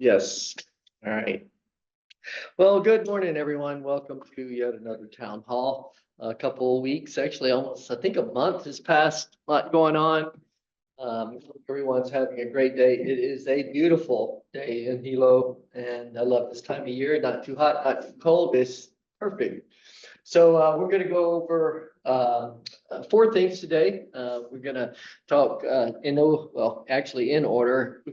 Yes. All right. Well, good morning, everyone. Welcome to yet another town hall. A couple of weeks, actually almost, I think a month has passed, a lot going on. Everyone's having a great day. It is a beautiful day in Hilo, and I love this time of year. Not too hot, not too cold. It's perfect. So we're going to go over four things today. We're going to talk actually in order.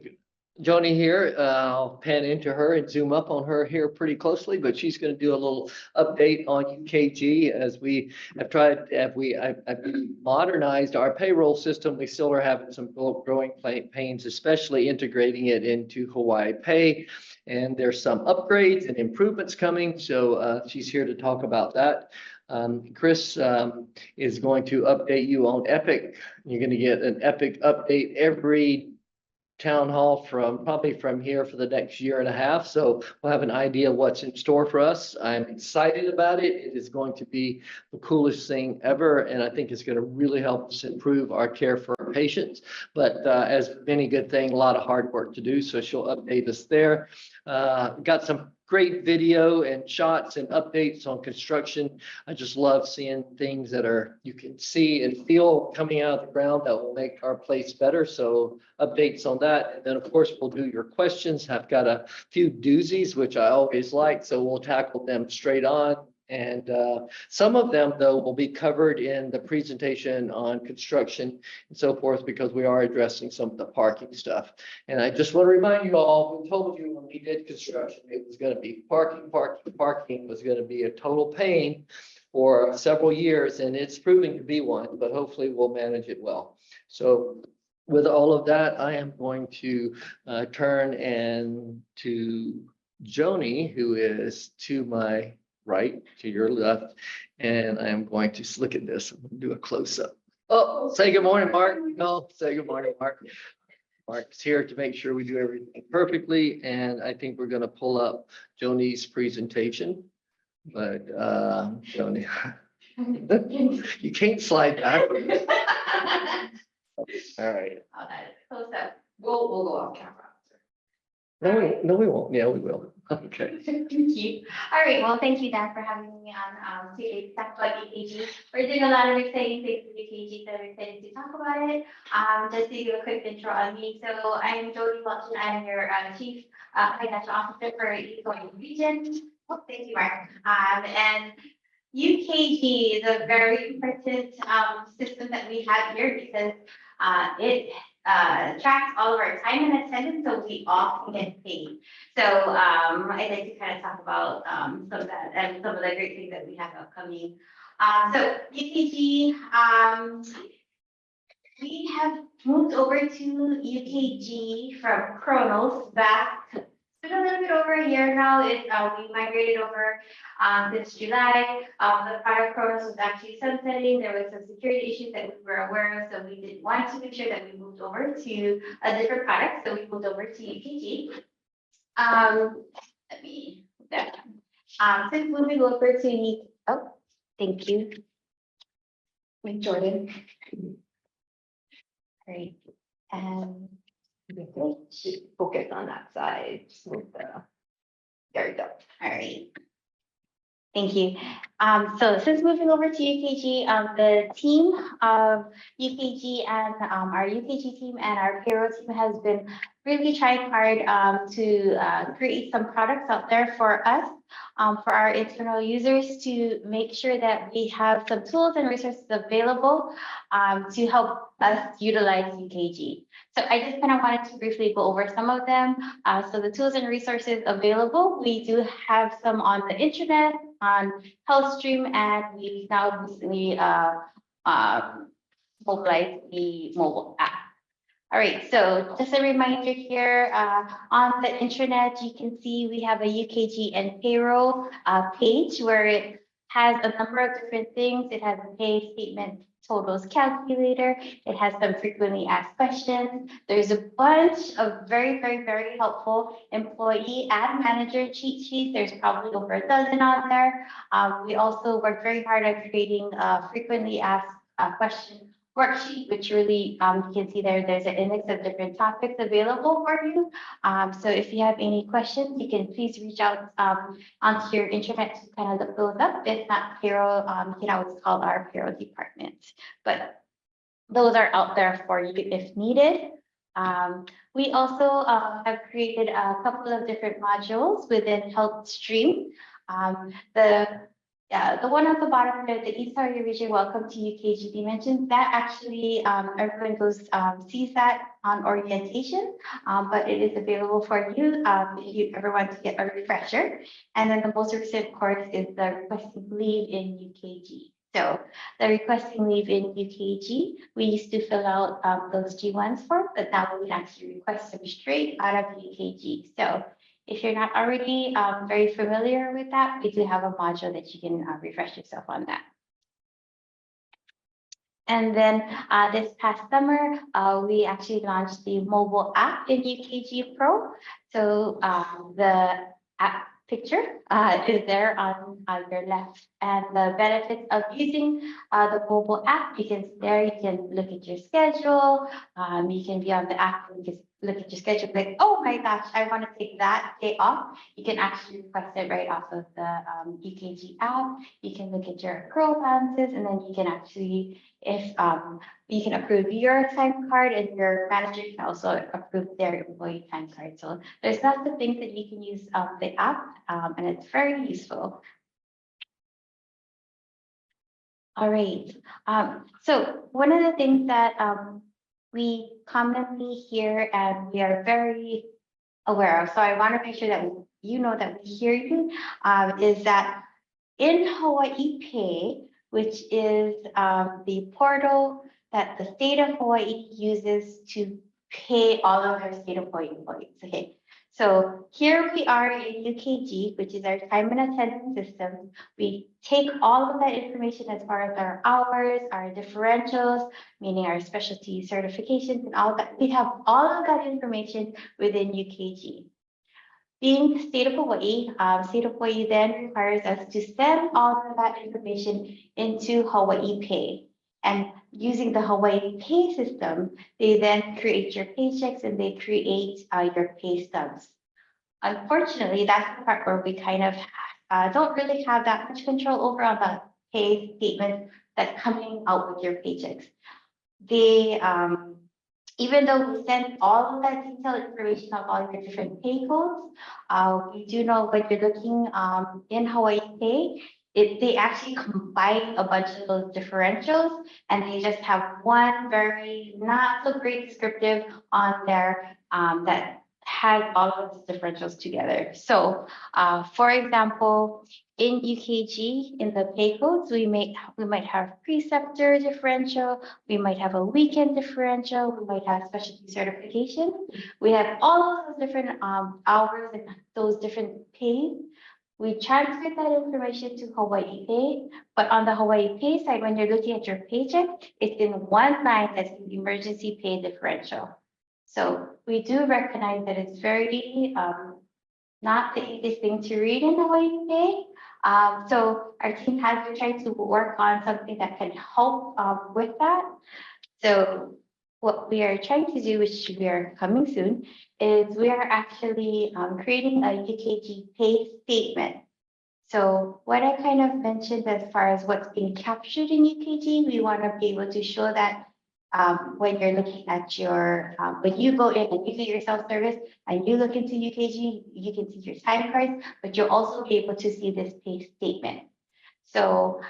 Joni here, I'll pan into her and zoom up on her here pretty closely, but she's going to do a little update on UKG as we have tried, I've modernized our payroll system. We still are having some growing pains, especially integrating it into Hawaii Pay. And there's some upgrades and improvements coming. So she's here to talk about that. Kris is going to update you on Epic. You're going to get an Epic update every town hall probably from here for the next year and a half. So we'll have an idea what's in store for us. I'm excited about it. It is going to be the coolest thing ever. And I think it's going to really help us improve our care for our patients. But as any good thing, a lot of hard work to do. So she'll update us there. Got some great video and shots and updates on construction. I just love seeing things that you can see and feel coming out of the ground that will make our place better. So updates on that. And then of course, we'll do your questions. I've got a few doozies, which I always like. So we'll tackle them straight on. And some of them, though, will be covered in the presentation on construction and so forth, because we are addressing some of the parking stuff. And I just want to remind you all, we told you when we did construction, it was going to be parking was going to be a total pain for several years, and it's proving to be one, but hopefully we'll manage it well. So with all of that, I am going to turn and to Joni, who is to my right, to your left, and I am going to look at this. I'm going to do a close-up. Oh, say good morning, Mark. No, say good morning, Mark. Mark's here to make sure we do everything perfectly, and I think we're going to pull up Joni's presentation. But Joni, you can't slide back. All right. Close up. We'll go off camera. No, we won't. Yeah, we will. Okay. Thank you. All right. Well, thank you, Dan, for having me on to talk about UKG. We're doing a lot of exciting things with UKG, so we're excited to talk about it. Just to do a quick intro on me. So I'm Joni Waltjen. I'm your Chief Financial Officer for Yukio region. Oh, thank you, Mark. And UKG is a very important system that we have here because it tracks all of our time and attendance, so we all can get paid. So I'd like to kind of talk about some of that and some of the great things that we have upcoming. So UKG, we have moved over to UKG from Kronos back. It's been a little bit over a year now. We migrated over this July. The prior Kronos was actually sunsetting. There was some security issues that we were aware of, so we did want to make sure that we moved over to a different product. So we moved over to UKG. Let me put that down. Since moving over to thank you, with Jordan. Great. And focus on that side. There we go. All right. Thank you. So since moving over to UKG, the team of UKG and our UKG team and our payroll team has been really trying hard to create some products out there for us, for our internal users, to make sure that we have some tools and resources available to help us utilize UKG. So I just kind of wanted to briefly go over some of them. So the tools and resources available, we do have some on the internet, on HealthStream, and we now recently mobilized the mobile app. All right, so just a reminder here, on the internet, you can see we have a UKG and payroll page where it has a number of different things. It has a pay statement totals calculator. It has some frequently asked questions. There's a bunch of very, very, very helpful employee and manager cheat sheets. There's probably over a dozen on there. We also work very hard at creating a frequently asked question worksheet, which really you can see there's an index of different topics available for you. So if you have any questions, you can please reach out onto your internet to kind of look those up. If not, payroll, you can always call our payroll department. But those are out there for you if needed. We also have created a couple of different modules within Health Stream. The one at the bottom there, the East Area Region Welcome to UKG mentioned that actually everyone goes sees that on orientation, but it is available for you if you ever want to get a refresher. And then the most recent course is the Requesting Leave in UKG. So the Requesting Leave in UKG, we used to fill out those G1s for, but now we can actually request them straight out of UKG. So if you're not already very familiar with that, we do have a module that you can refresh yourself on that. And then this past summer, we actually launched the mobile app in UKG Pro. So the app picture is there on your left, and the benefits of using the mobile app, because there you can look at your schedule, you can be on the app and just look at your schedule, like, oh my gosh, I want to take that day off. You can actually request it right off of the UKG app. You can look at your accrual balances, and then you can actually, if you can approve your time card, and your manager can also approve their employee time card. So there's lots of things that you can use the app, and it's very useful. All right. So one of the things that we commonly hear and we are very aware of, so I want to make sure that you know that we hear you, is that in Hawaii Pay, which is the portal that the state of Hawaii uses to pay all of their state employees. Okay, so here we are in UKG, which is our time and attendance system. We take all of that information as far as our hours, our differentials, meaning our specialty certifications and all of that. We have all of that information within UKG. Being the state of Hawaii then requires us to send all of that information into Hawaii Pay. And using the Hawaii Pay system, they then create your paychecks and they create your pay stubs. Unfortunately, that's the part where we kind of don't really have that much control over on the pay statement that's coming out with your paychecks. They, even though we send all of that detailed information of all your different pay codes, we do know when you're looking in Hawaii Pay, they actually combine a bunch of those differentials, and they just have one very not so great descriptive on there that has all of these differentials together. So for example, in UKG, in the pay codes, we might have preceptor differential, we might have a weekend differential, we might have specialty certification. We have all of those different hours and those different pays. We transfer that information to Hawaii Pay, but on the Hawaii Pay side, when you're looking at your paycheck, it's in one line that's the emergency pay differential. So we do recognize that it's very not the easiest thing to read in Hawaii Pay. So our team has been trying to work on something that can help with that. So what we are trying to do, which we are coming soon, is we are actually creating a UKG pay statement. So what I kind of mentioned as far as what's being captured in UKG, we want to be able to show that when you're looking at your, when you go in and you do your self-service and you look into UKG, you can see your time cards, but you'll also be able to see this pay statement. So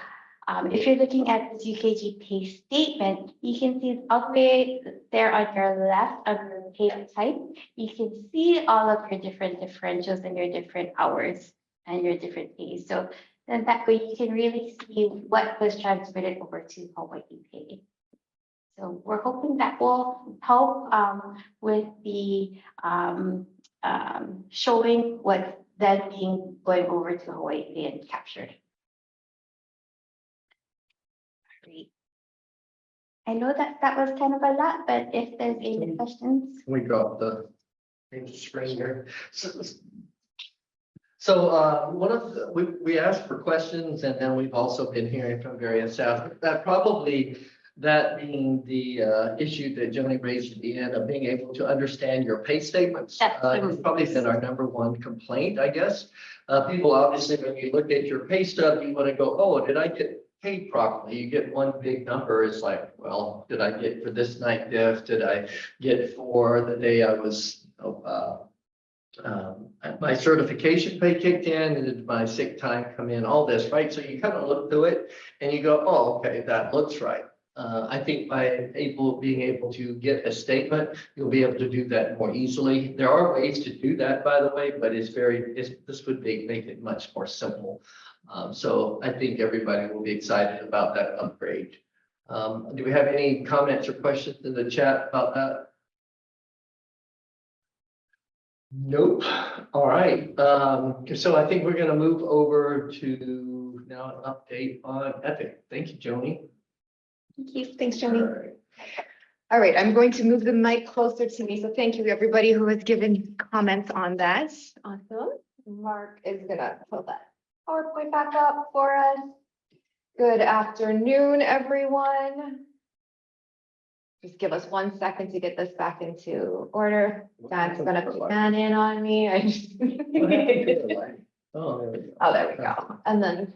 if you're looking at this UKG pay statement, you can see all the way there on your left on your pay type, you can see all of your different differentials and your different hours and your different pays. So then that way you can really see what was transmitted over to Hawaii Pay. So we're hoping that will help with the showing what's then being going over to Hawaii Pay and captured. Great. I know that that was kind of a lot, but if there's any questions. We got the screen here. So one of the, we asked for questions, and then we've also been hearing from various staff that probably That being the issue that Joni raised at the end of being able to understand your pay statements. It's probably been our #1 complaint, I guess. People obviously, when you look at your pay stub, you want to go, oh, did I get paid properly? You get one big number. It's like, well, did I get for this night diff? Did I get for the day I was, my certification pay kicked in, and did my sick time come in, all this, right? So you kind of look through it and you go, oh, okay, that looks right. I think by being able to get a statement, you'll be able to do that more easily. There are ways to do that, by the way, but this would make it much more simple. So I think everybody will be excited about that upgrade. Do we have any comments or questions in the chat about that? Nope. All right. So I think we're going to move over to now an update on Epic. Thank you, Joni. Thank you. Thanks, Joni. All right, I'm going to move the mic closer to me. So thank you, everybody who has given comments on that. Awesome. Mark is gonna pull that PowerPoint back up for us. Good afternoon, everyone. Just give us 1 second to get this back into order. Dan's gonna put that in on me. Oh, there we go. Oh, there we go. And then,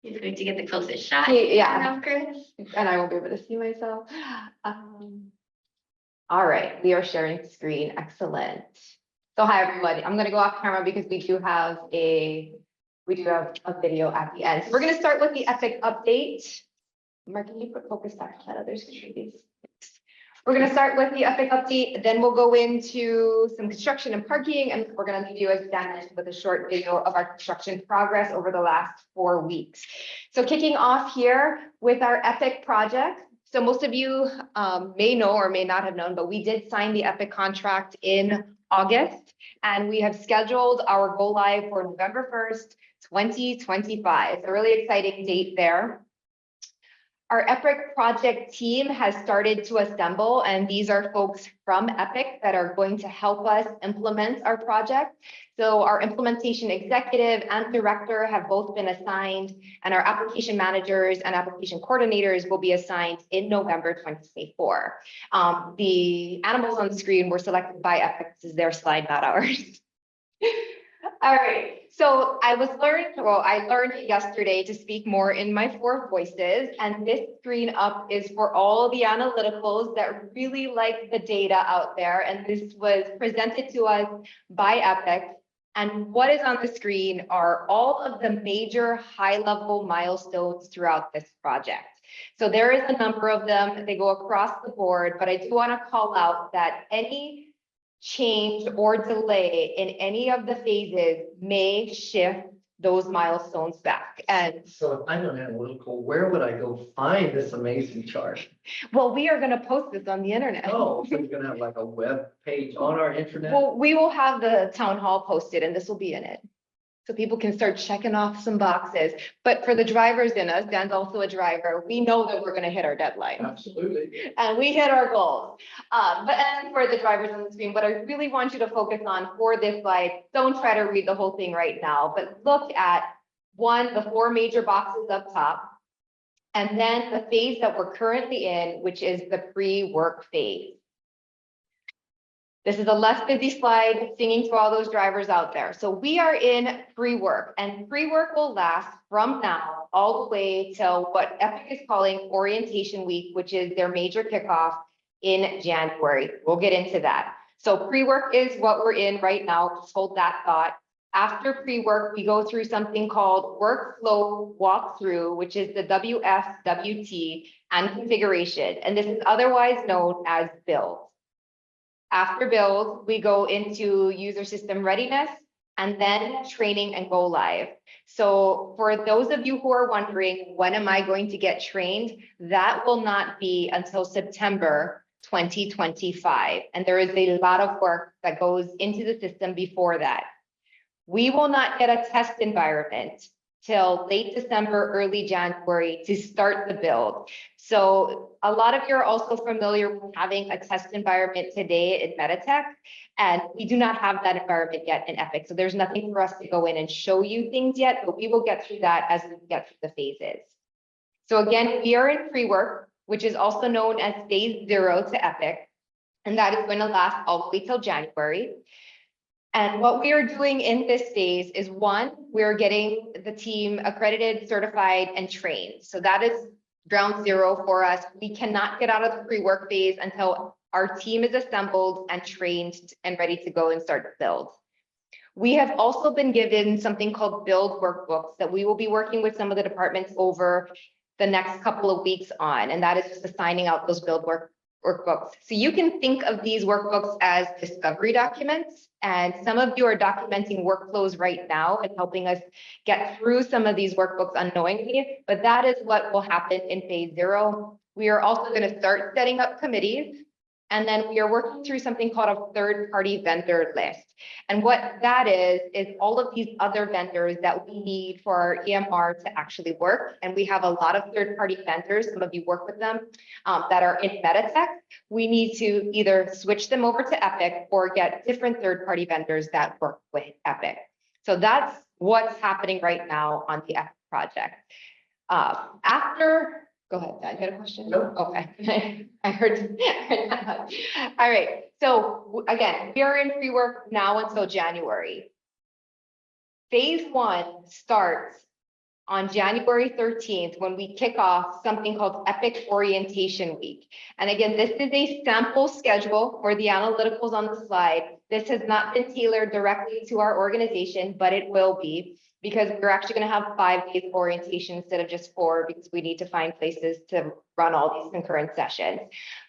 He's going to get the closest shot. Yeah. Of Kris. and I won't be able to see myself. All right, we are sharing screen. Excellent. So hi, everybody. I'm gonna go off camera because we do have a video at the end. So we're gonna start with the Epic update. Mark, can you put focus back on that other screen, please? We're gonna start with the Epic update, then we'll go into some construction and parking, and we're gonna leave you, as Dan mentioned, with a short video of our construction progress over the last 4 weeks. So kicking off here with our Epic project. So most of you may know or may not have known, but we did sign the Epic contract in August, and we have scheduled our go live for November 1st, 2025. It's a really exciting date there. Our Epic project team has started to assemble, and these are folks from Epic that are going to help us implement our project. So our implementation executive and director have both been assigned, and our application managers and application coordinators will be assigned in November 2024. The animals on the screen were selected by Epic. This is their slide, not ours. All right, so I learned yesterday to speak more in my 4 voices, and this screen up is for all the analyticals that really like the data out there, and this was presented to us by Epic. And what is on the screen are all of the major high-level milestones throughout this project. So there is a number of them, they go across the board, but I do want to call out that any change or delay in any of the phases may shift those milestones back. And so if I'm an analytical, where would I go find this amazing chart? well, we are going to post this on the internet. Oh, so you're gonna have like a web page on our internet? Well, we will have the town hall posted, and this will be in it. So people can start checking off some boxes. But for the drivers in us, Dan's also a driver, we know that we're going to hit our deadline. Absolutely. And we hit our goals. But as for the drivers on the screen, what I really want you to focus on for this slide, don't try to read the whole thing right now, but look at the 4 major boxes up top, and then the phase that we're currently in, which is the pre-work phase. This is a less busy slide, singing to all those drivers out there. So we are in pre-work, and pre-work will last from now all the way till what Epic is calling orientation week, which is their major kickoff in January. We'll get into that. So pre-work is what we're in right now. Just hold that thought. After pre-work, we go through something called workflow walkthrough, which is the WFWT and configuration. And this is otherwise known as build. After build, we go into user system readiness and then training and go live. So for those of you who are wondering, when am I going to get trained? That will not be until September 2025. And there is a lot of work that goes into the system before that. We will not get a test environment till late December, early January to start the build. So a lot of you are also familiar with having a test environment today in Meditech, and we do not have that environment yet in Epic. So there's nothing for us to go in and show you things yet, but we will get through that as we get through the phases. So again, we are in pre-work. which is also known as phase 0 to Epic. And that is going to last all the way till January. And what we are doing in this phase is one, we're getting the team accredited, certified, and trained. So that is ground zero for us. We cannot get out of the pre-work phase until our team is assembled and trained and ready to go and start to build. We have also been given something called build workbooks that we will be working with some of the departments over the next couple of weeks on, and that is just assigning out those build workbooks. So you can think of these workbooks as discovery documents, and some of you are documenting workflows right now and helping us get through some of these workbooks unknowingly, but that is what will happen in phase 0. We are also going to start setting up committees, and then we are working through something called a third-party vendor list. And what that is all of these other vendors that we need for our EMR to actually work. And we have a lot of third-party vendors, some of you work with them, that are in Meditech. We need to either switch them over to Epic or get different third-party vendors that work with Epic. So that's what's happening right now on the Epic project. Go ahead, Dad, you had a question? No. Okay, I heard that. All right, so again, we are in pre-work now until January. Phase 1 starts on January 13th when we kick off something called Epic Orientation Week. And again, this is a sample schedule for the analyticals on the slide. This has not been tailored directly to our organization, but it will be, because we're actually going to have 5 days of orientation instead of just 4, because we need to find places to run all these concurrent sessions.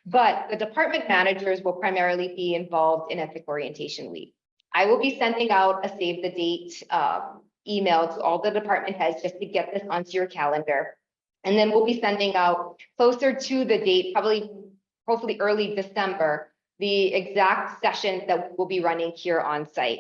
But the department managers will primarily be involved in Epic Orientation Week. I will be sending out a save the date email to all the department heads just to get this onto your calendar. And then we'll be sending out closer to the date, hopefully early December, the exact sessions that we will be running here on site.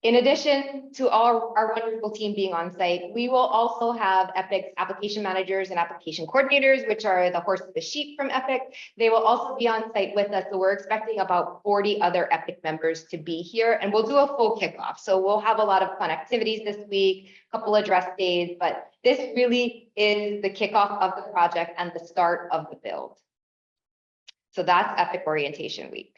In addition to our wonderful team being on site, we will also have Epic's application managers and application coordinators, which are the horse and the sheep from Epic. They will also be on site with us. So we're expecting about 40 other Epic members to be here, and we'll do a full kickoff. So we'll have a lot of fun activities this week, a couple of dress days, but this really is the kickoff of the project and the start of the build. So that's Epic Orientation Week.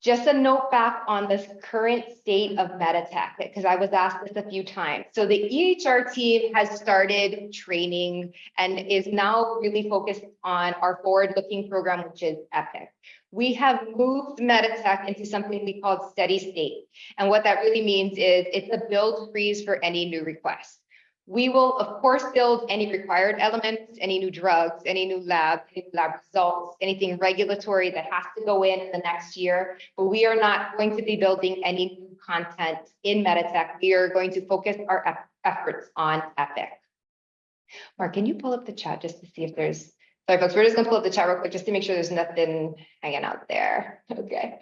Just a note back on this current state of Meditech, because I was asked this a few times. So the EHR team has started training and is now really focused on our forward-looking program, which is Epic. We have moved Meditech into something we call steady state. And what that really means is it's a build freeze for any new requests. We will, of course, build any required elements, any new drugs, any new lab results, anything regulatory that has to go in the next year, but we are not going to be building any new content in Meditech. We are going to focus our efforts on Epic. Mark, can you pull up the chat just to see if there's, sorry folks, we're just gonna pull up the chat real quick just to make sure there's nothing hanging out there. Okay.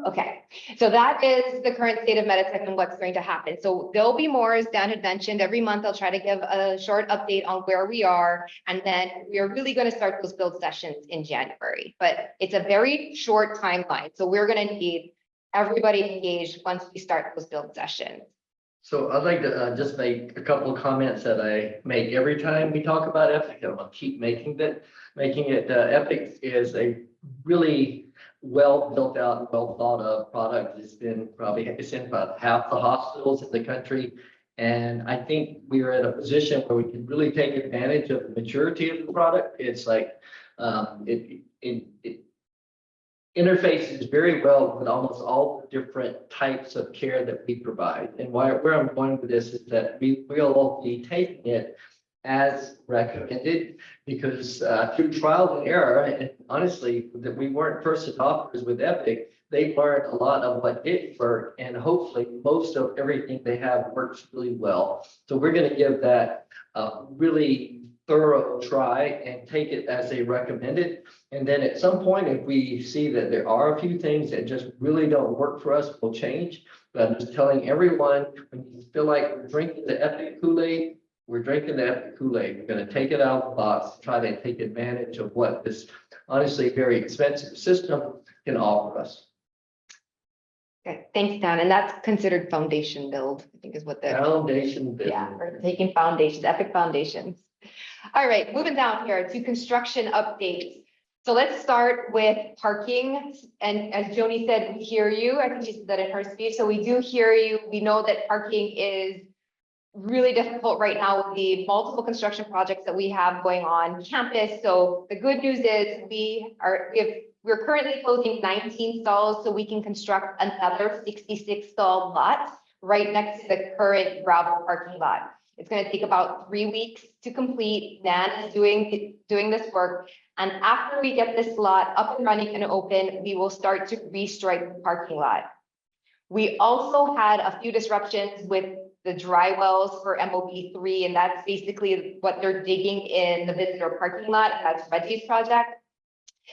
Okay, so that is the current state of Meditech and what's going to happen. So there'll be more, as Dan had mentioned. Every month I'll try to give a short update on where we are, and then we are really going to start those build sessions in January. But it's a very short timeline, so we're going to need everybody engaged once we start those build sessions. So I'd like to just make a couple of comments that I make every time we talk about Epic. I'm gonna keep making it. Epic is a really well built out and well thought of product. It's in about half the hospitals in the country. And I think we are at a position where we can really take advantage of the maturity of the product. It's like, it interfaces very well with almost all the different types of care that we provide. And where I'm going with this is that we will be taking it as recommended, because through trial and error, and honestly, that we weren't first adopters with Epic, they learned a lot of what didn't work, and hopefully most of everything they have works really well. So we're going to give that really thorough try and take it as a recommended. And then at some point, if we see that there are a few things that just really don't work for us, we'll change. But I'm just telling everyone, when you feel like we're drinking the Epic Kool-Aid, we're drinking the Epic Kool-Aid. We're going to take it out of the box, try to take advantage of what this honestly very expensive system can offer us. Okay, thanks, Dan. And that's considered foundation build, I think is what the Foundation build. yeah, we're taking foundations, Epic foundations. All right, moving down here to construction updates. So let's start with parking. And as Joni said, we hear you. I think she said that in her speech. So we do hear you. We know that parking is really difficult right now with the multiple construction projects that we have going on campus. So the good news is we're currently closing 19 stalls so we can construct another 66 stall lot right next to the current gravel parking lot. It's going to take about 3 weeks to complete. Nan is doing this work. And after we get this lot up and running and open, we will start to restripe the parking lot. We also had a few disruptions with the dry wells for MOB3, and that's basically what they're digging in the visitor parking lot. That's Reggie's project.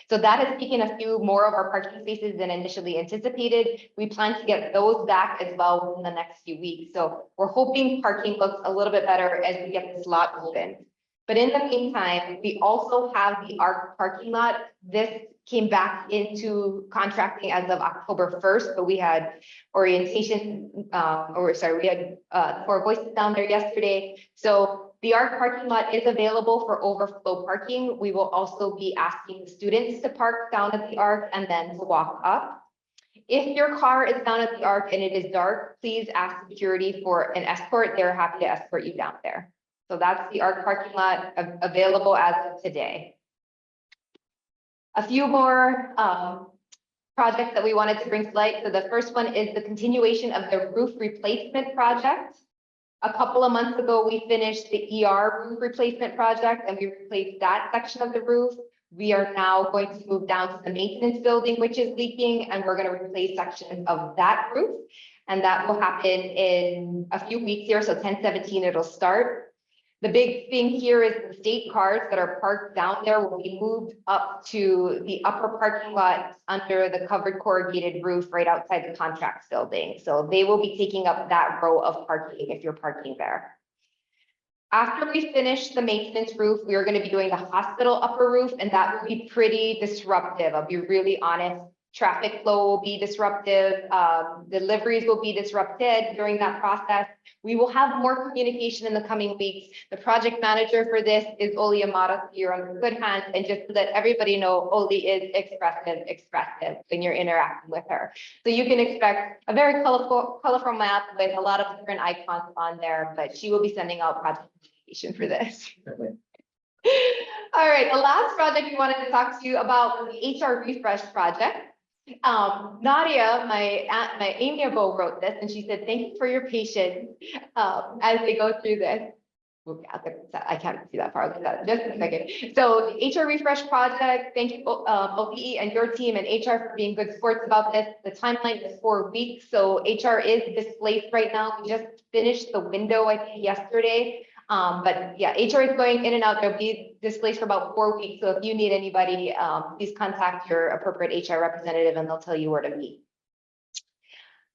So that has taken a few more of our parking spaces than initially anticipated. We plan to get those back as well within the next few weeks. So we're hoping parking looks a little bit better as we get this lot open. But in the meantime, we also have the ARC parking lot. This came back into contracting as of October 1st, but we had orientation, we had 4 voices down there yesterday. So the ARC parking lot is available for overflow parking. We will also be asking the students to park down at the ARC and then to walk up. If your car is down at the ARC and it is dark, please ask security for an escort. They're happy to escort you down there. So that's the ARC parking lot available as of today. A few more projects that we wanted to bring to light. So the first one is the continuation of the roof replacement project. A couple of months ago, we finished the ER roof replacement project and we replaced that section of the roof. We are now going to move down to the maintenance building, which is leaking, and we're going to replace sections of that roof. And that will happen in a few weeks here. So 10/17, it'll start. The big thing here is the state cars that are parked down there will be moved up to the upper parking lot under the covered corrugated roof right outside the contracts building. So they will be taking up that row of parking if you're parking there. After we finish the maintenance roof, we are going to be doing the hospital upper roof, and that will be pretty disruptive. I'll be really honest. Traffic flow will be disruptive. Deliveries will be disrupted during that process. We will have more communication in the coming weeks. The project manager for this is Oli Amata. You're on good hands, and just to let everybody know, Oli is expressive when you're interacting with her. So you can expect a very colorful map with a lot of different icons on there, but she will be sending out project communication for this. All right, the last project we wanted to talk to you about was the HR refresh project. Nadia, my amiable, wrote this, and she said, "Thank you for your patience as they go through this." I can't see that far. Just a second. So the HR refresh project, thank you, OPE and your team and HR for being good sports about this. The timeline is 4 weeks, so HR is displaced right now. We just finished the window, I think, yesterday. But yeah, HR is going in and out. They'll be displaced for about 4 weeks. So if you need anybody, please contact your appropriate HR representative and they'll tell you where to meet.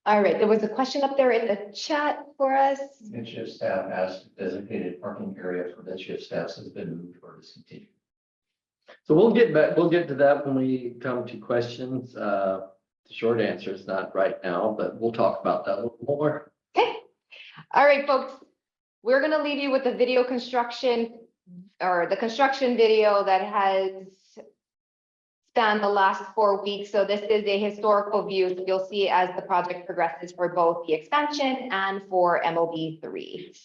All right, there was a question up there in the chat for us. Mid-shift staff asked if designated parking area for mid-shift staffs has been moved or discontinued. So we'll get to that when we come to questions. The short answer is not right now, but we'll talk about that a little more. Okay. All right, folks. We're going to leave you with the video construction or the construction video that has spanned the last 4 weeks. So this is a historical view. So you'll see as the project progresses for both the expansion and for MOB3.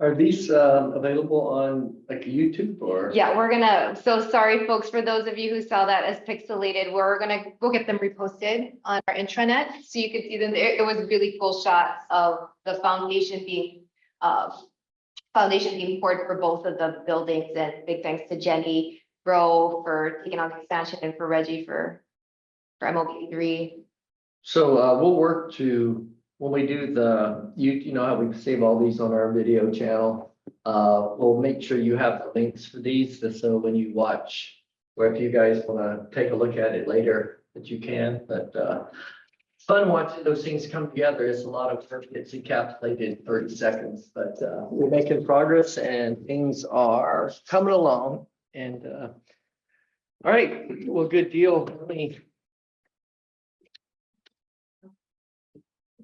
Are these available on like YouTube or? Yeah, we're gonna, so sorry, folks, for those of you who saw that as pixelated, we're gonna go get them reposted on our intranet, so you can see them. It was really cool shots of the foundation being poured for both of the buildings, and big thanks to Jenny Rowe for taking on the expansion and for Reggie for MOB3. So we'll work to, when we do you know how we save all these on our video channel. We'll make sure you have the links for these, so when you watch, or if you guys want to take a look at it later, that you can, but it's fun watching those things come together. It's a lot of work gets encapsulated in 30 seconds, but we're making progress and things are coming along. And all right, well, good deal. Let me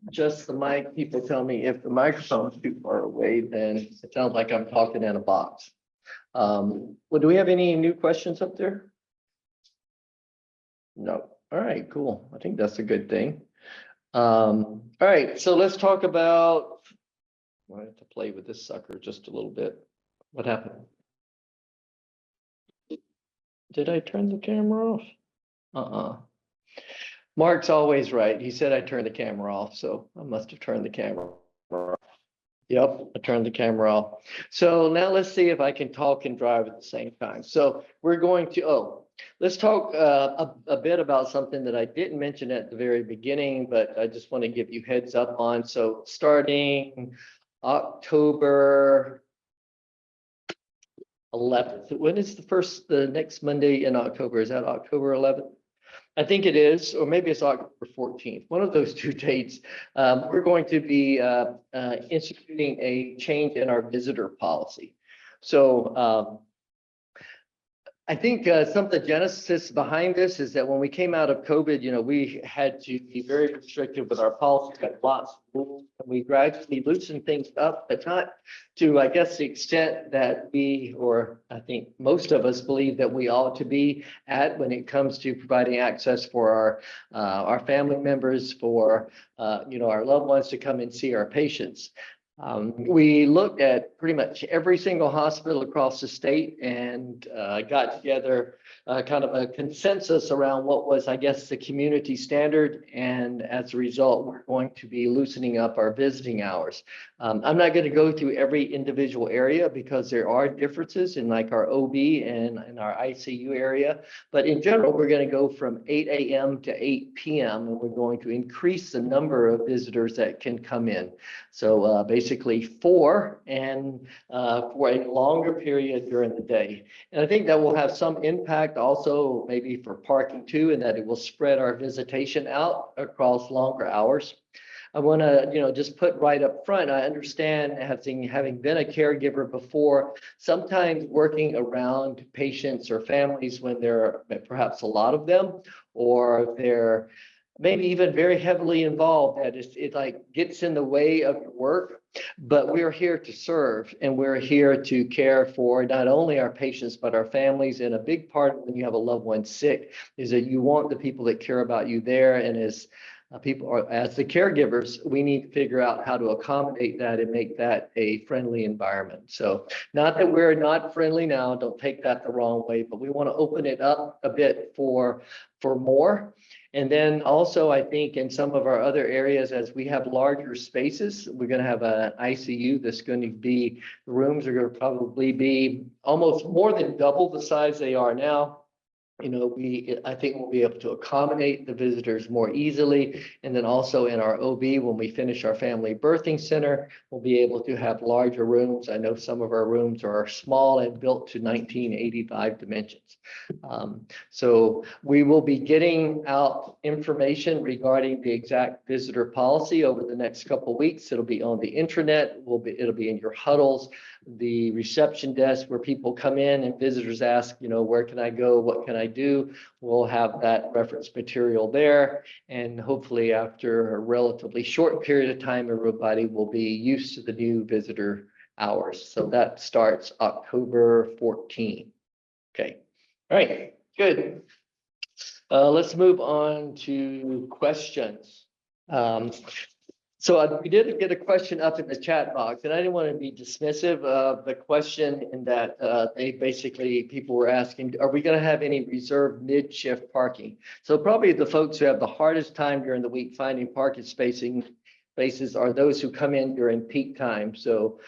adjust the mic. People tell me if the microphone's too far away, then it sounds like I'm talking in a box. Well, do we have any new questions up there? No. All right, cool. I think that's a good thing. All right, so let's talk about, I have to play with this sucker just a little bit. What happened? Did I turn the camera off? Mark's always right. He said I turned the camera off, so I must have turned the camera off. Yep, I turned the camera off. So now let's see if I can talk and drive at the same time. So we're going to, let's talk a bit about something that I didn't mention at the very beginning, but I just want to give you heads up on. So starting October 11th, when is the next Monday in October? Is that October 11th? I think it is, or maybe it's October 14th, one of those two dates. We're going to be instituting a change in our visitor policy. So I think some of the genesis behind this is that when we came out of COVID, you know, we had to be very restrictive with our policy, got lots of rules, and we gradually loosened things up, but not to, I guess, the extent that we, or I think most of us believe that we ought to be at when it comes to providing access for our family members, for you know, our loved ones to come and see our patients. We looked at pretty much every single hospital across the state and got together kind of a consensus around what was, I guess, the community standard. And as a result, we're going to be loosening up our visiting hours. I'm not going to go through every individual area because there are differences in like our OB and in our ICU area. But in general, we're going to go from 8 a.m. to 8 p.m. and we're going to increase the number of visitors that can come in. So basically 4 and for a longer period during the day. And I think that will have some impact also maybe for parking too, and that it will spread our visitation out across longer hours. I want to, you know, just put right up front, I understand having been a caregiver before, sometimes working around patients or families when there are perhaps a lot of them, or they're maybe even very heavily involved, that it like gets in the way of your work. But we're here to serve, and we're here to care for not only our patients, but our families. And a big part when you have a loved one sick is that you want the people that care about you there. And as people are, as the caregivers, we need to figure out how to accommodate that and make that a friendly environment. So not that we're not friendly now, don't take that the wrong way, but we want to open it up a bit for more. And then also, I think in some of our other areas, as we have larger spaces, we're going to have an ICU that's going to be, the rooms are going to probably be almost more than double the size they are now. You know, I think we'll be able to accommodate the visitors more easily. And then also in our OB, when we finish our family birthing center, we'll be able to have larger rooms. I know some of our rooms are small and built to 1985 dimensions. So we will be getting out information regarding the exact visitor policy over the next couple of weeks. It'll be on the intranet. It'll be in your huddles, the reception desk where people come in and visitors ask, you know, where can I go? What can I do? We'll have that reference material there. And hopefully after a relatively short period of time, everybody will be used to the new visitor hours. So that starts October 14. Okay. All right, good. Let's move on to questions. So we did get a question up in the chat box, and I didn't want to be dismissive of the question in that people were asking, are we going to have any reserved mid-shift parking? So probably the folks who have the hardest time during the week finding parking spaces are those who come in during peak time. So,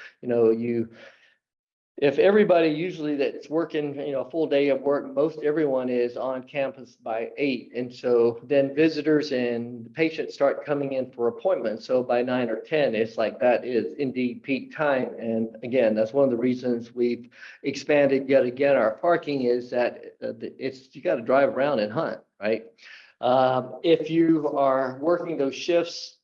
if everybody usually that's working, a full day of work, most everyone is on campus by 8. And so then visitors and patients start coming in for appointments. So by 9 or 10, it's like that is indeed peak time. And again, that's one of the reasons we've expanded yet again our parking is that you got to drive around and hunt, right? If you are working those shifts,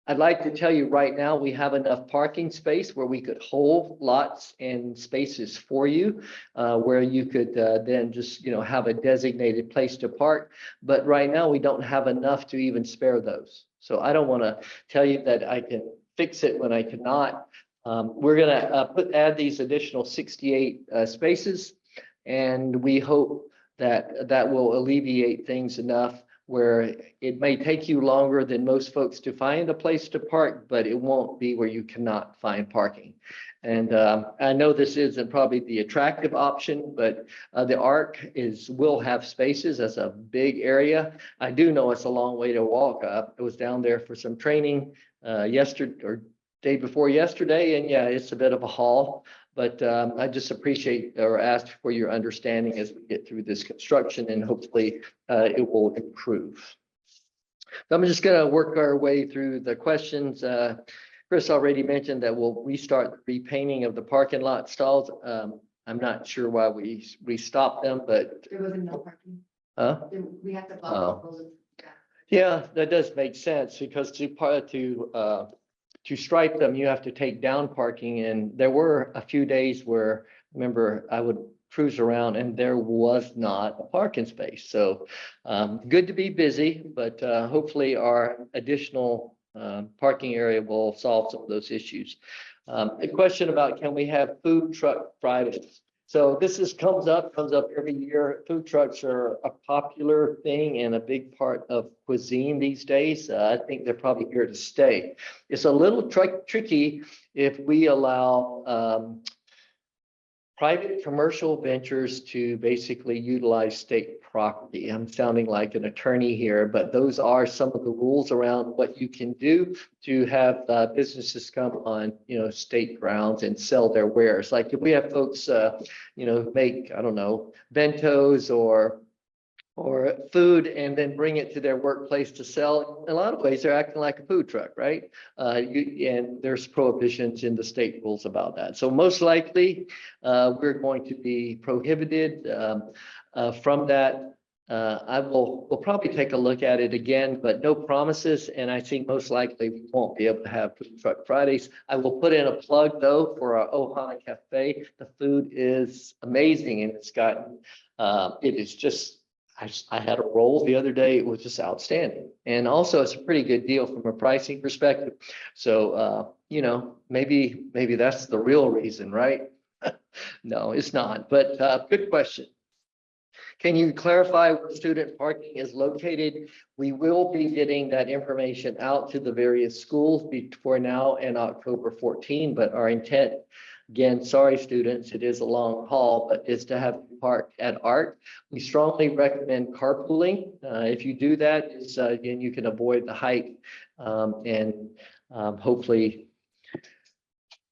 I'd like to tell you right now, we have enough parking space where we could hold lots and spaces for you, where you could then just, have a designated place to park. But right now, we don't have enough to even spare those. So I don't want to tell you that I can fix it when I cannot. We're going to add these additional 68 spaces, and we hope that will alleviate things enough where it may take you longer than most folks to find a place to park, but it won't be where you cannot find parking. And I know this isn't probably the attractive option, but the ARC will have spaces as a big area. I do know it's a long way to walk up. I was down there for some training yesterday or day before yesterday, and yeah, it's a bit of a haul. But I just appreciate or ask for your understanding as we get through this construction, and hopefully it will improve. So I'm just going to work our way through the questions. Kris already mentioned that we'll restart the repainting of the parking lot stalls. I'm not sure why we stopped them, but There wasn't no parking. We have to Oh. block those. Yeah, that does make sense because to stripe them, you have to take down parking. And there were a few days where, remember, I would cruise around and there was not a parking space. So good to be busy, but hopefully our additional parking area will solve some of those issues. A question about, can we have food truck Fridays? So this comes up every year. Food trucks are a popular thing and a big part of cuisine these days. I think they're probably here to stay. It's a little tricky if we allow private commercial ventures to basically utilize state property. I'm sounding like an attorney here, but those are some of the rules around what you can do to have businesses come on, state grounds and sell their wares. Like if we have folks, make, I don't know, bentos or food and then bring it to their workplace to sell. In a lot of ways, they're acting like a food truck, right? And there's prohibitions in the state rules about that. So most likely, we're going to be prohibited from that. We'll probably take a look at it again, but no promises. And I think most likely we won't be able to have Food Truck Fridays. I will put in a plug though for our Ohana Cafe. The food is amazing, and it's gotten, it is just, I had a roll the other day. It was just outstanding. And also it's a pretty good deal from a pricing perspective. So, maybe that's the real reason, right? No, it's not, but good question. Can you clarify where student parking is located? We will be getting that information out to the various schools before now and October 14, but our intent, again, sorry students, it is a long haul, but is to have you park at ARC. We strongly recommend carpooling. If you do that, again, you can avoid the hike and hopefully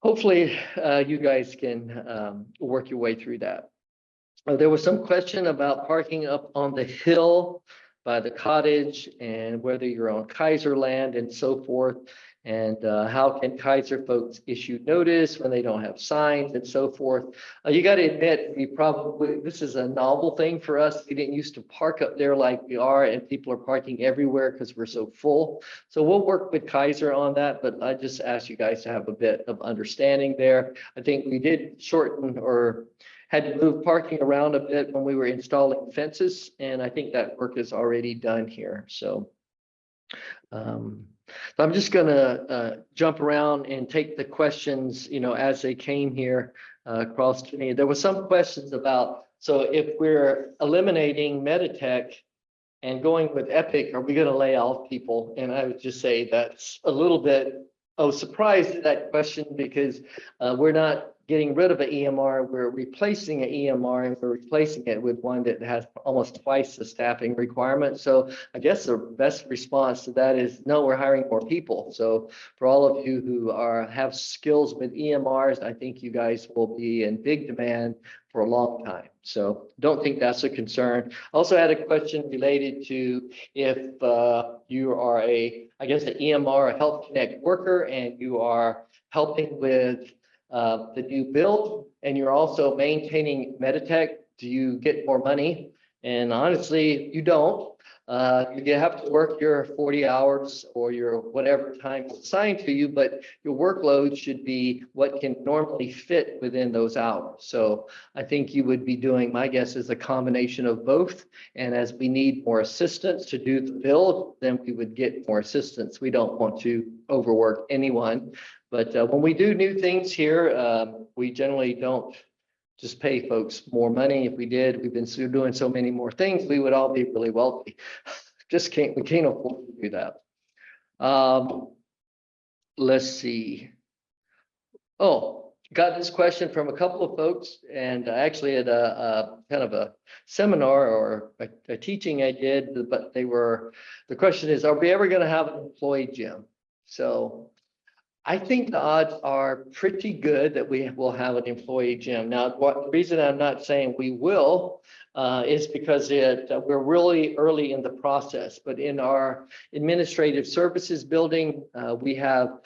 you guys can work your way through that. There was some question about parking up on the hill by the cottage and whether you're on Kaiser land and so forth. And how can Kaiser folks issue notice when they don't have signs and so forth? You got to admit, this is a novel thing for us. We didn't used to park up there like we are, and people are parking everywhere because we're so full. So we'll work with Kaiser on that, but I just ask you guys to have a bit of understanding there. I think we did shorten or had to move parking around a bit when we were installing fences, and I think that work is already done here. So I'm just going to jump around and take the questions, as they came here across to me. There were some questions about, so if we're eliminating Meditech And going with Epic, are we going to lay off people? And I would just say that's a little bit surprised at that question because we're not getting rid of an EMR. We're replacing an EMR and we're replacing it with one that has almost twice the staffing requirement. So I guess the best response to that is no, we're hiring more people. So for all of you who have skills with EMRs, I think you guys will be in big demand for a long time. So don't think that's a concern. Also had a question related to if you are I guess an EMR, a Health Connect worker, and you are helping with the new build, and you're also maintaining Meditech, do you get more money? And honestly, you don't. You have to work your 40 hours or your whatever time is assigned to you, but your workload should be what can normally fit within those hours. So I think you would be doing, my guess is a combination of both. And as we need more assistance to do the build, then we would get more assistance. We don't want to overwork anyone. But when we do new things here, we generally don't just pay folks more money. If we did, we've been doing so many more things, we would all be really wealthy. We can't afford to do that. Let's see. Oh, got this question from a couple of folks, and actually at a kind of a seminar or a teaching I did, but the question is, are we ever going to have an employee gym? So I think the odds are pretty good that we will have an employee gym. Now, the reason I'm not saying we will is because we're really early in the process. But in our administrative services building, we have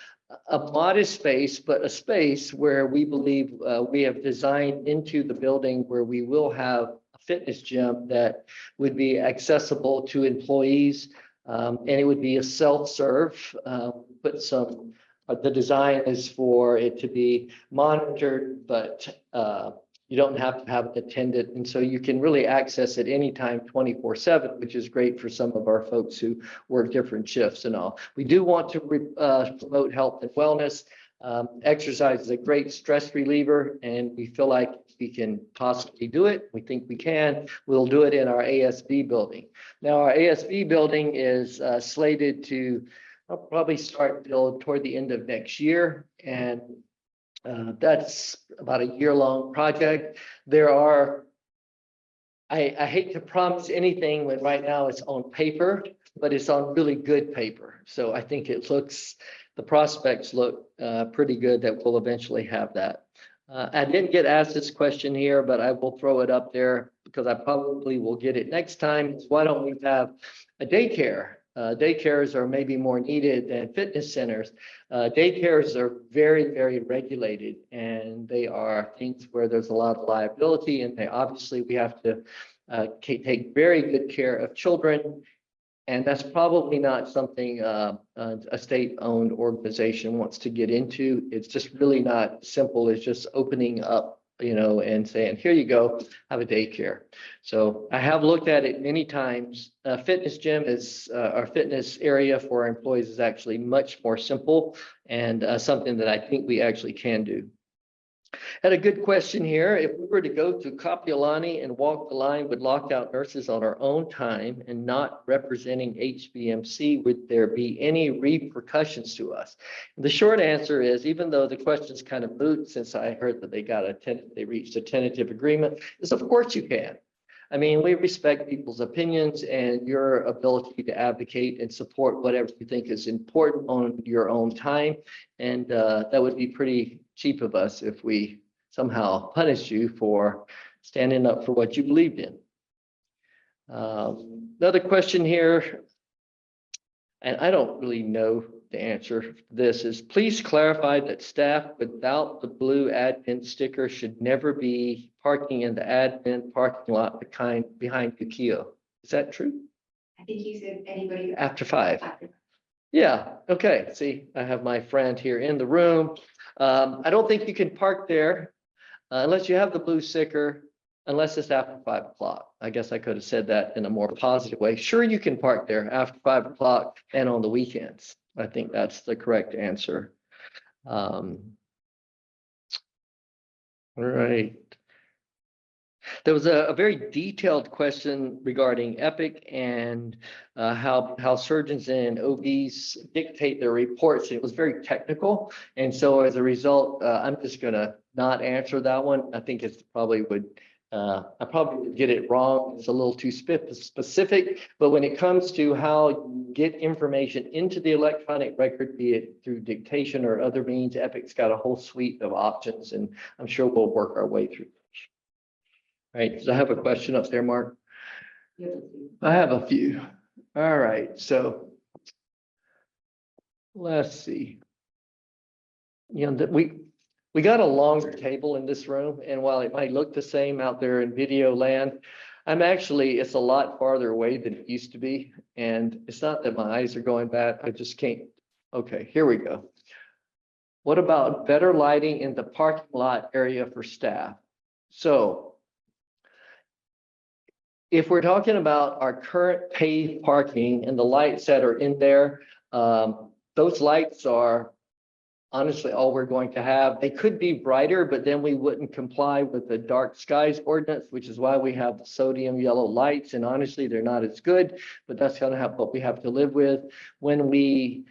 a modest space, but a space where we believe we have designed into the building where we will have a fitness gym that would be accessible to employees, and it would be a self-serve. The design is for it to be monitored, but you don't have to have an attendant. And so you can really access it anytime 24/7, which is great for some of our folks who work different shifts and all. We do want to promote health and wellness. Exercise is a great stress reliever, and we feel like we can possibly do it. We think we can. We'll do it in our ASB building. Now, our ASB building is slated to I'll probably start build toward the end of next year, and that's about a year-long project. I hate to promise anything when right now it's on paper, but it's on really good paper. So I think the prospects look pretty good that we'll eventually have that. I didn't get asked this question here, but I will throw it up there because I probably will get it next time. Why don't we have a daycare? Daycares are maybe more needed than fitness centers. Daycares are very, very regulated, and they are things where there's a lot of liability, and we have to take very good care of children. And that's probably not something a state-owned organization wants to get into. It's just really not simple as just opening up, and saying, here you go, have a daycare. So I have looked at it many times. Fitness gym is our fitness area for our employees is actually much more simple and something that I think we actually can do. Had a good question here. If we were to go to Kapiolani and walk the line with locked-out nurses on our own time and not representing HBMC, would there be any repercussions to us? And the short answer is, even though the question is kind of moot, since I heard that they reached a tentative agreement, is of course you can. I mean, we respect people's opinions and your ability to advocate and support whatever you think is important on your own time. And that would be pretty cheap of us if we somehow punished you for standing up for what you believed in. Another question here, and I don't really know the answer to this, is please clarify that staff without the blue admin sticker should never be parking in the admin parking lot behind Yukio. Is that true? I think you said anybody After 5. Yeah, okay. See, I have my friend here in the room. I don't think you can park there unless you have the blue sticker, unless it's after 5 o'clock. I guess I could have said that in a more positive way. Sure, you can park there after 5 o'clock and on the weekends. I think that's the correct answer. All right. There was a very detailed question regarding Epic and how surgeons and OBs dictate their reports. It was very technical. And so as a result, I'm just gonna not answer that one. I think it's probably I probably would get it wrong. It's a little too specific, but when it comes to how you get information into the electronic record, be it through dictation or other means, Epic's got a whole suite of options, and I'm sure we'll work our way through. All right, so I have a question up there, Mark. I have a few. All right, so let's see. You know, we got a longer table in this room, and while it might look the same out there in video land, it's a lot farther away than it used to be. And it's not that my eyes are going bad, I just can't. Okay, here we go. What about better lighting in the parking lot area for staff? So if we're talking about our current paved parking and the lights that are in there, those lights are honestly all we're going to have. They could be brighter, but then we wouldn't comply with the dark skies ordinance, which is why we have the sodium yellow lights. And honestly, they're not as good, but that's kind of what we have to live with. When we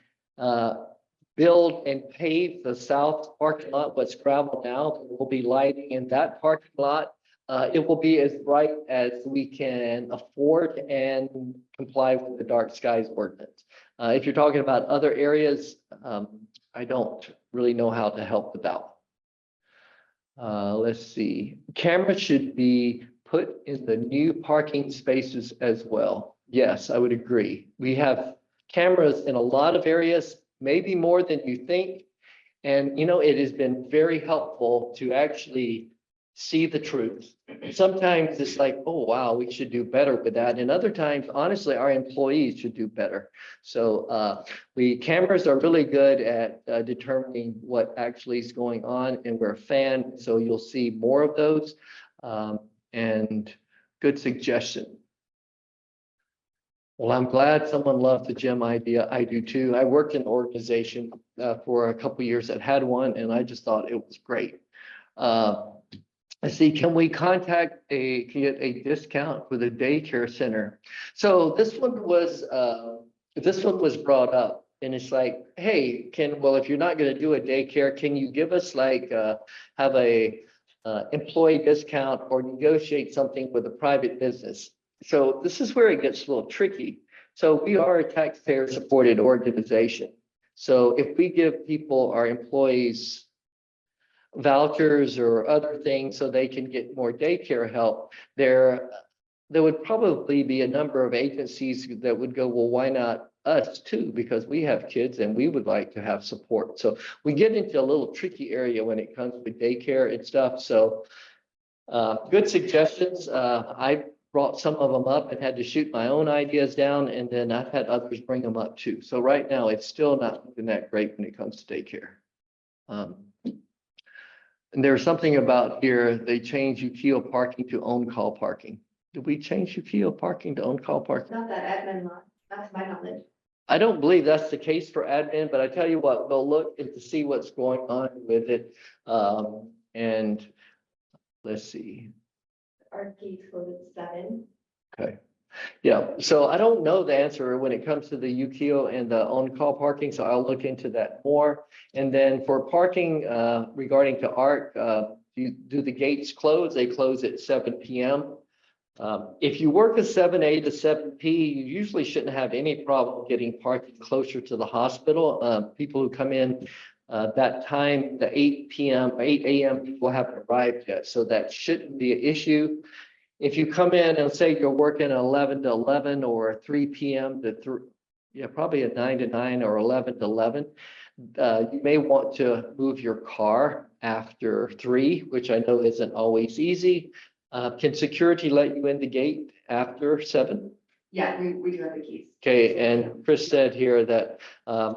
build and pave the south parking lot, what's gravel now, we'll be lighting in that parking lot. It will be as bright as we can afford and comply with the dark skies ordinance. If you're talking about other areas, I don't really know how to help with that one. Let's see. Cameras should be put in the new parking spaces as well. Yes, I would agree. We have cameras in a lot of areas, maybe more than you think. And, you know, it has been very helpful to actually see the truth. Sometimes it's like, oh, wow, we should do better with that. And other times, honestly, our employees should do better. So cameras are really good at determining what actually is going on, and we're a fan. So you'll see more of those, and good suggestion. Well, I'm glad someone loved the gym idea. I do too. I worked in an organization for a couple of years that had one, and I just thought it was great. Let's see, can we get a discount for the daycare center? So this one was brought up, and it's like, hey, if you're not going to do a daycare, can you give us have a employee discount or negotiate something with a private business? So this is where it gets a little tricky. So we are a taxpayer supported organization. So if we give people, our employees, vouchers or other things so they can get more daycare help, there would probably be a number of agencies that would go, well, why not us too? Because we have kids and we would like to have support. So we get into a little tricky area when it comes with daycare and stuff. So good suggestions. I brought some of them up and had to shoot my own ideas down, and then I've had others bring them up too. So right now it's still not looking that great when it comes to daycare. And there's something about here, they changed Yukio parking to on-call parking. Did we change Yukio parking to on-call parking? Not that admin lot, that's my knowledge. I don't believe that's the case for admin, but I tell you what, we'll look and to see what's going on with it. And let's see. Our gates close at 7. Okay. Yeah, so I don't know the answer when it comes to the Yukio and the on-call parking, so I'll look into that more. And then for parking, regarding to ARC, do the gates close? They close at 7 p.m. If you work a 7A to 7P, you usually shouldn't have any problem getting parking closer to the hospital. People who come in that time, the 8 a.m. people haven't arrived yet, so that shouldn't be an issue. If you come in and say you're working 11 to 11 or 3 p.m. to 3, probably a 9 to 9 or 11 to 11, you may want to move your car after 3, which I know isn't always easy. Can security let you in the gate after 7? Yeah, we do have the keys. Okay, and Kris said here that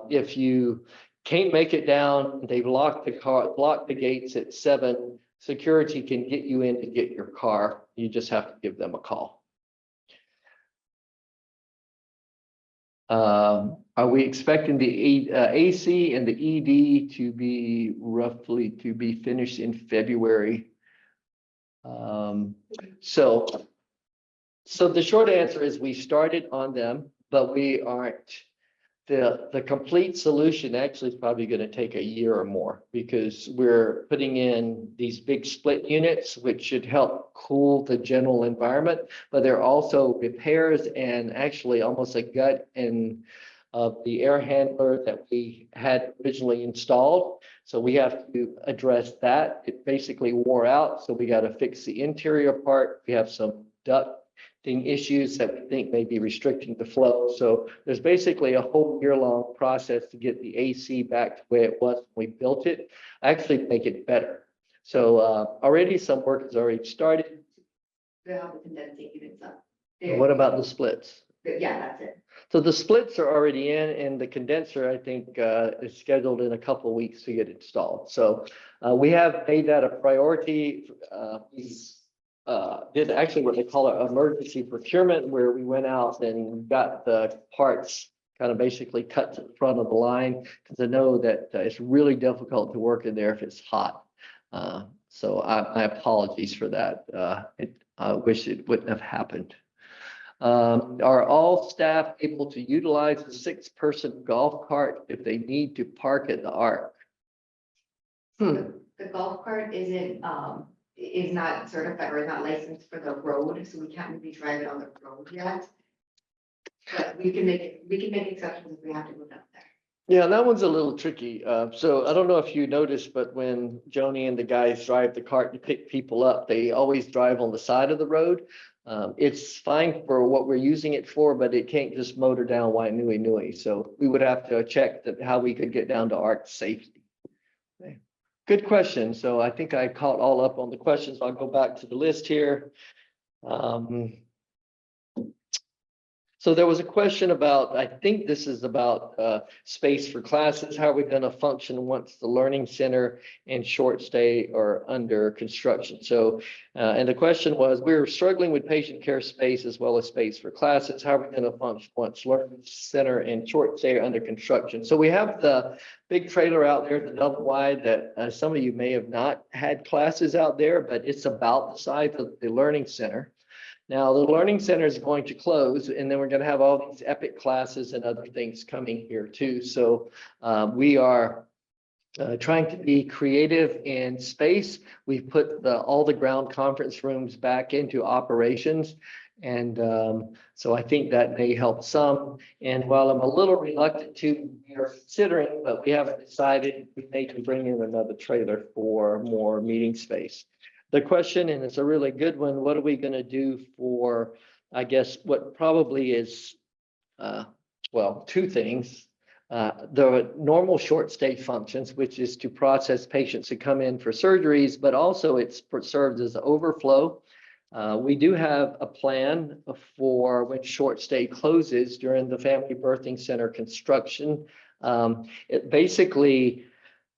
if you can't make it down, they've locked the gates at 7. Security can get you in to get your car. You just have to give them a call. Are we expecting the AC and the ED to be finished in February? So the short answer is we started on them, but we aren't. The complete solution actually is probably going to take a year or more because we're putting in these big split units, which should help cool the general environment, but there are also repairs and actually almost a gut in the air handler that we had originally installed. So we have to address that. It basically wore out, so we got to fix the interior part. We have some ducting issues that we think may be restricting the flow. So there's basically a whole year-long process to get the AC back to where it was when we built it, actually make it better. So already some work has already started. They have the condensing units up. What about the splits? Yeah, that's it. So the splits are already in, and the condenser, I think, is scheduled in a couple of weeks to get installed. So we have made that a priority. We did actually what they call an emergency procurement, where we went out and got the parts kind of basically cut to the front of the line, because I know that it's really difficult to work in there if it's hot. So my apologies for that. I wish it wouldn't have happened. Are all staff able to utilize the 6-person golf cart if they need to park at the Arc? The golf cart isn't, is not certified or is not licensed for the road, so we can't really drive it on the road yet. But we can make exceptions if we have to go down there. Yeah, that one's a little tricky. So I don't know if you noticed, but when Joni and the guys drive the cart to pick people up, they always drive on the side of the road. It's fine for what we're using it for, but it can't just motor down Wainui. So we would have to check how we could get down to ARC safety. Okay. Good question. So I think I caught all up on the questions. I'll go back to the list here. So there was a question about, I think this is about space for classes. How are we going to function once the learning center and short stay are under construction? So, and the question was, we're struggling with patient care space as well as space for classes. How are we going to function once learning center and short stay are under construction? So we have the big trailer out there, the double wide, that some of you may have not had classes out there, but it's about the size of the learning center. Now, the Learning Center is going to close, and then we're going to have all these epic classes and other things coming here too. So we are trying to be creative in space. We've put all the ground conference rooms back into operations. And so I think that may help some. And while I'm a little reluctant to, we are considering, but we haven't decided, we may bring in another trailer for more meeting space. The question, and it's a really good one, what are we going to do for, I guess, what probably is, well, two things. The normal short stay functions, which is to process patients who come in for surgeries, but also it's served as overflow. We do have a plan for when short stay closes during the Family Birthing Center construction. It basically,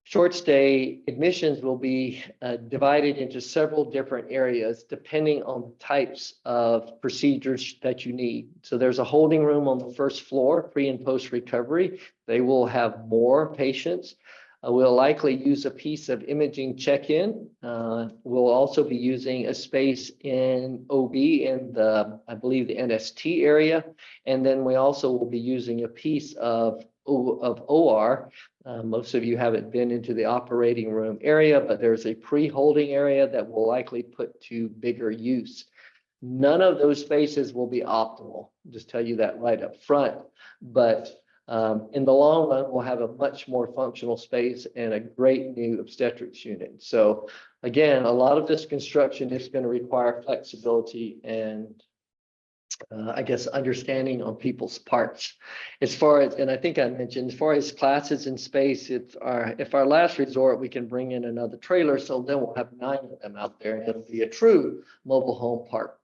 short stay admissions will be divided into several different areas depending on the types of procedures that you need. So there's a holding room on the first floor, pre and post recovery. They will have more patients. We'll likely use a piece of imaging check-in. We'll also be using a space in OB in I believe the NST area. And then we also will be using a piece of OR. Most of you haven't been into the operating room area, but there's a pre-holding area that we'll likely put to bigger use. None of those spaces will be optimal, just tell you that right up front. But in the long run, we'll have a much more functional space and a great new obstetrics unit. So again, a lot of this construction is going to require flexibility and I guess understanding on people's parts. As far as, and I think I mentioned, as far as classes in space, if our last resort, we can bring in another trailer, so then we'll have 9 of them out there, and it'll be a true mobile home park.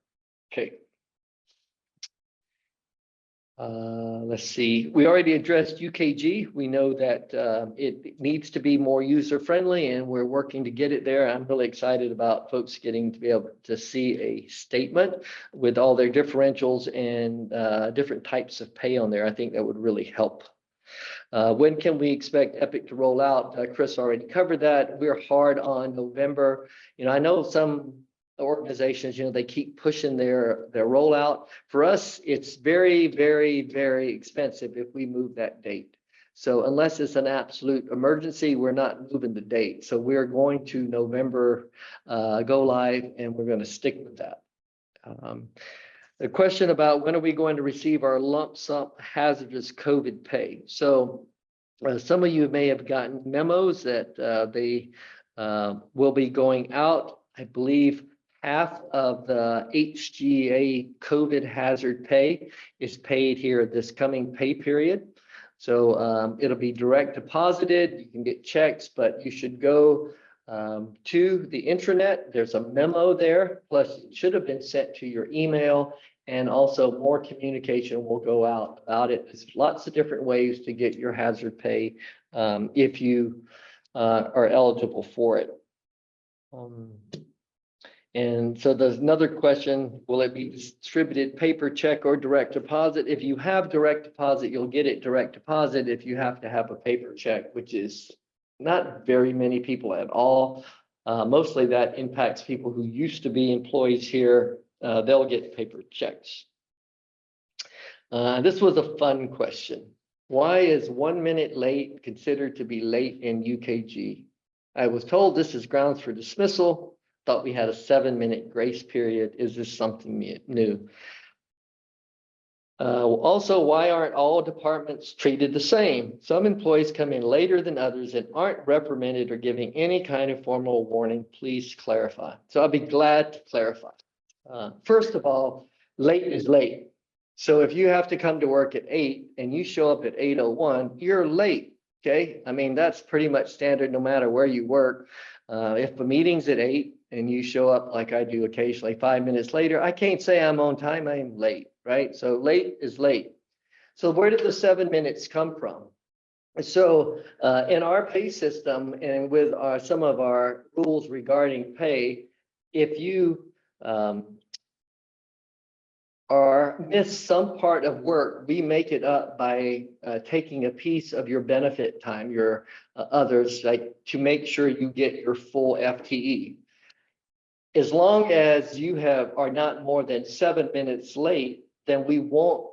Okay. Let's see. We already addressed UKG. We know that it needs to be more user-friendly, and we're working to get it there. I'm really excited about folks getting to be able to see a statement with all their differentials and different types of pay on there. I think that would really help. When can we expect Epic to roll out? Kris already covered that. We're hard on November. You know, I know some organizations, they keep pushing their rollout. For us, it's very, very, very expensive if we move that date. So unless it's an absolute emergency, we're not moving the date. So we're going to November go live, and we're going to stick with that. The question about when are we going to receive our lump sum hazardous COVID pay? So some of you may have gotten memos that they will be going out. I believe half of the HGA COVID hazard pay is paid here this coming pay period. So it'll be direct deposited. You can get checks, but you should go to the intranet. There's a memo there, plus it should have been sent to your email, and also more communication will go out about it. There's lots of different ways to get your hazard pay if you are eligible for it. And so there's another question, will it be distributed paper, check, or direct deposit? If you have direct deposit, you'll get it direct deposit. If you have to have a paper check, which is not very many people at all, mostly that impacts people who used to be employees here, they'll get paper checks. This was a fun question. Why is 1 minute late considered to be late in UKG? I was told this is grounds for dismissal. Thought we had a 7-minute grace period. Is this something new? Also, why aren't all departments treated the same? Some employees come in later than others and aren't reprimanded or giving any kind of formal warning. Please clarify. So I'll be glad to clarify. First of all, late is late. So if you have to come to work at 8 and you show up at 8:01, you're late. Okay. I mean, that's pretty much standard no matter where you work. If the meeting's at 8 and you show up like I do occasionally 5 minutes later, I can't say I'm on time, I'm late, right? So late is late. So where did the 7 minutes come from? So in our pay system and with some of our rules regarding pay, if you miss some part of work, we make it up by taking a piece of your benefit time, your others, like to make sure you get your full FTE. As long as you are not more than 7 minutes late, then we won't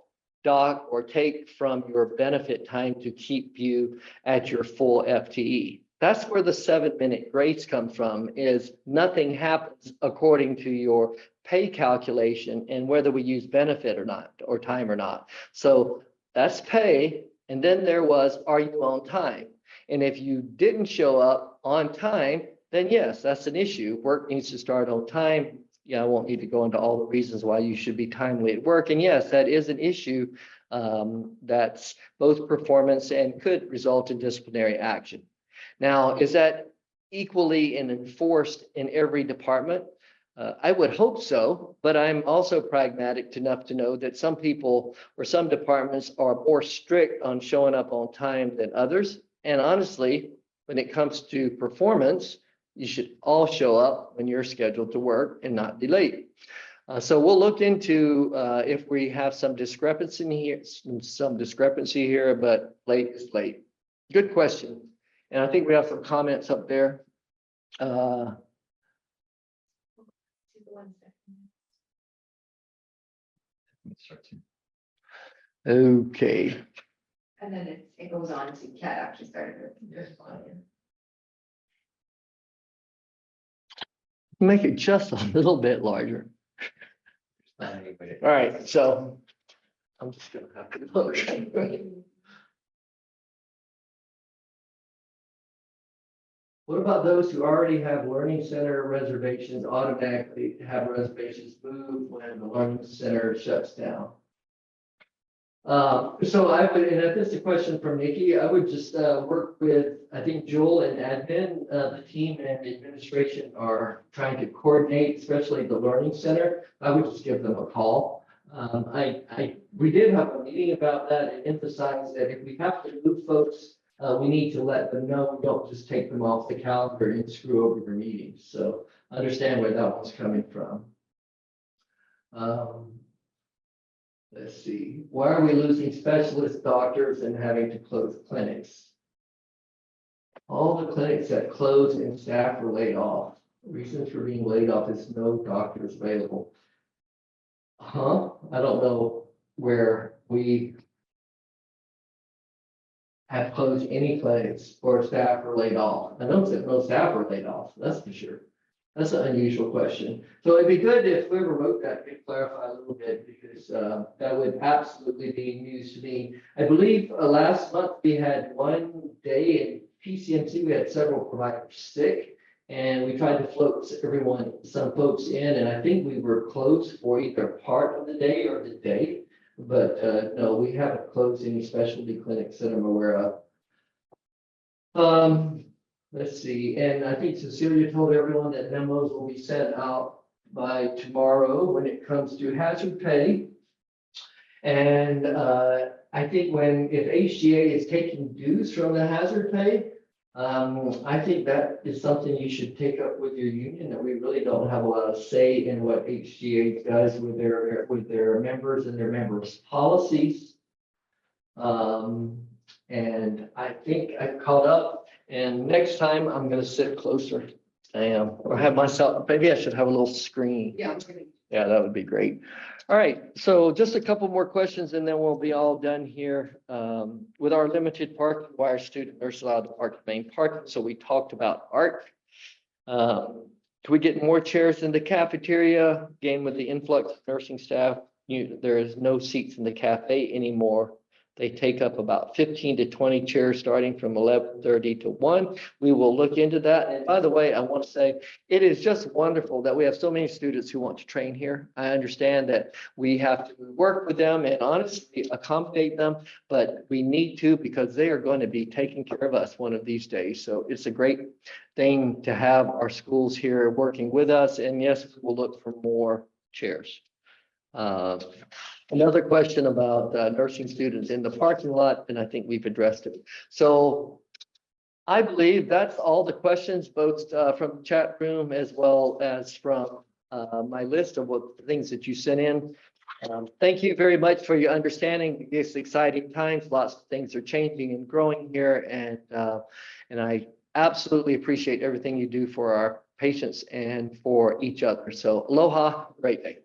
dock or take from your benefit time to keep you at your full FTE. That's where the 7-minute grace comes from, is nothing happens according to your pay calculation and whether we use benefit or not, or time or not. So that's pay. And then there was, are you on time? And if you didn't show up on time, then yes, that's an issue. Work needs to start on time. Yeah, I won't need to go into all the reasons why you should be timely at work. And yes, that is an issue that's both performance and could result in disciplinary action. Now, is that equally enforced in every department? I would hope so, but I'm also pragmatic enough to know that some people or some departments are more strict on showing up on time than others. And honestly, when it comes to performance, you should all show up when you're scheduled to work and not be late. So we'll look into if we have some discrepancy here, but late is late. Good question. And I think we have some comments up there. Okay. And then it goes on to Kat actually started. Make it just a little bit larger. All right, so I'm just gonna have to look. What about those who already have learning center reservations automatically have reservations moved when the learning center shuts down? So I would, and if this is a question from Nikki, I would just work with, I think Joel and admin, the team and administration are trying to coordinate, especially the learning center. I would just give them a call. We did have a meeting about that and emphasize that if we have to move folks, we need to let them know. We don't just take them off the calendar and screw over their meetings. So understand where that one's coming from. Let's see. Why are we losing specialist doctors and having to close clinics? All the clinics that closed and staff were laid off. reasons for being laid off is no doctors available. Huh? I don't know where we have closed any clinics or staff are laid off. I know that no staff are laid off, that's for sure. That's an unusual question. So it'd be good if whoever wrote that could clarify a little bit, because that would absolutely be news to me. I believe last month we had one day in PCMC, we had several providers sick, and we tried to float some folks in, and I think we were closed for either part of the day or the day. But no, we haven't closed any specialty clinics that I'm aware of. Let's see, and I think Cecilia told everyone that memos will be sent out by tomorrow when it comes to hazard pay. And I think if HGA is taking dues from the hazard pay, I think that is something you should take up with your union, that we really don't have a lot of say in what HGA does with their members and their members' policies. And I think I've caught up, and next time I'm gonna sit closer. Or have myself, maybe I should have a little screen. Yeah. Yeah, that would be great. All right, so just a couple more questions and then we'll be all done here. With our limited parking, why are student nurses allowed to park in main parking? So we talked about art. Can we get more chairs in the cafeteria? Again, with the influx of nursing staff, there is no seats in the cafe anymore. They take up about 15 to 20 chairs starting from 11:30 to 1. We will look into that. And by the way, I want to say it is just wonderful that we have so many students who want to train here. I understand that we have to work with them and honestly accommodate them, but we need to, because they are going to be taking care of us one of these days. So it's a great thing to have our schools here working with us. And yes, we'll look for more chairs. Another question about nursing students in the parking lot, and I think we've addressed it. So I believe that's all the questions, both from the chat room as well as from my list of what things that you sent in. Thank you very much for your understanding. It's exciting times. Lots of things are changing and growing here, and I absolutely appreciate everything you do for our patients and for each other. So aloha, great day.